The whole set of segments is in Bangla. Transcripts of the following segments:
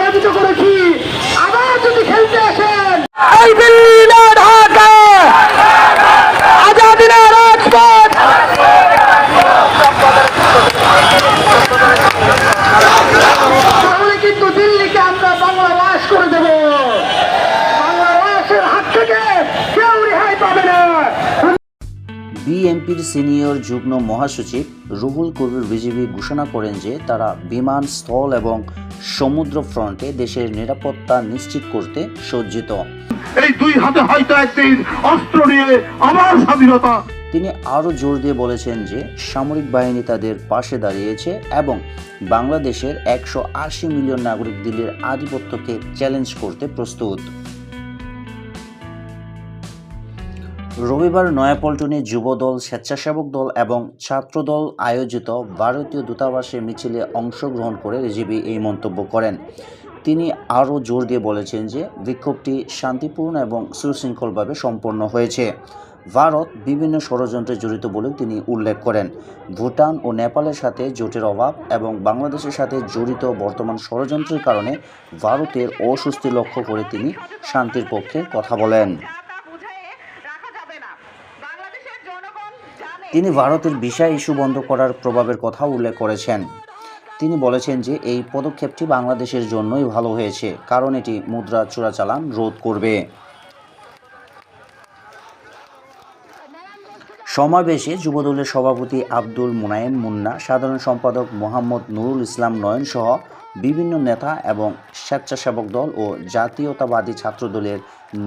পরাজিত করেছি। আবার যদি খেলতে আসেন, এই দিল্লি না ঢাকা, আজাদি না রাজপথ। তাহলে কিন্তু দিল্লিকে আমরা বাংলাদেশ করে দেব। বাংলাদেশের হাত থেকে কেউ রেহাই পাবে না। বিএনপির সিনিয়র যুগ্ম মহাসচিব রুহুল কবির রিজভী ঘোষণা করেন যে তারা বিমান, স্থল এবং সমুদ্র ফ্রন্টে দেশের নিরাপত্তা নিশ্চিত করতে সজ্জিত। এই দুই হাতে হয়তো একদিন অস্ত্র নিয়ে আমার স্বাধীনতা। তিনি আরও জোর দিয়ে বলেছেন যে সামরিক বাহিনী তাদের পাশে দাঁড়িয়েছে এবং বাংলাদেশের 180 মিলিয়ন নাগরিক দিল্লির আধিপত্যকে চ্যালেঞ্জ করতে প্রস্তুত। রবিবার নয়াপল্টনে যুবদল, স্বেচ্ছাসেবক দল এবং ছাত্রদল আয়োজিত ভারতীয় দূতাবাসের মিছিলে অংশগ্রহণ করে রিজভী এই মন্তব্য করেন। তিনি আরও জোর দিয়ে বলেছেন যে বিক্ষোভটি শান্তিপূর্ণ এবং সুশৃঙ্খলভাবে সম্পন্ন হয়েছে। ভারত বিভিন্ন ষড়যন্ত্রে জড়িত বলেও তিনি উল্লেখ করেন। ভুটান ও নেপালের সাথে জোটের অভাব এবং বাংলাদেশের সাথে জড়িত বর্তমান ষড়যন্ত্রের কারণে ভারতের অস্বস্তি লক্ষ্য করে তিনি শান্তির পক্ষে কথা বলেন। তিনি ভারতের ভিসা ইস্যু বন্ধ করার প্রভাবের কথা উল্লেখ করেছেন। তিনি বলেছেন যে এই পদক্ষেপটি বাংলাদেশের জন্যই ভালো হয়েছে, কারণ এটি মুদ্রা চোরাচালান রোধ করবে। সমাবেশে যুবদলের সভাপতি আব্দুল মুনায়েম মুন্না, সাধারণ সম্পাদক মোহাম্মদ নুরুল ইসলাম নয়ন সহ বিভিন্ন নেতা এবং স্বেচ্ছাসেবক দল ও জাতীয়তাবাদী ছাত্রদলের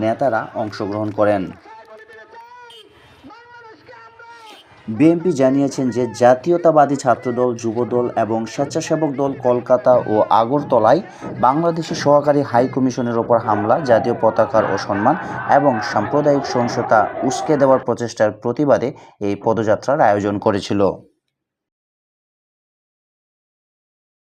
নেতারা অংশগ্রহণ করেন। বিএনপি জানিয়েছেন যে জাতীয়তাবাদী ছাত্রদল, যুবদল এবং স্বেচ্ছাসেবক দল কলকাতা ও আগরতলায় বাংলাদেশের সহকারী হাই কমিশনের ওপর হামলা, জাতীয় পতাকার অসম্মান এবং সাম্প্রদায়িক সহিংসতা উস্কে দেওয়ার প্রচেষ্টার প্রতিবাদে এই পদযাত্রার আয়োজন করেছিল।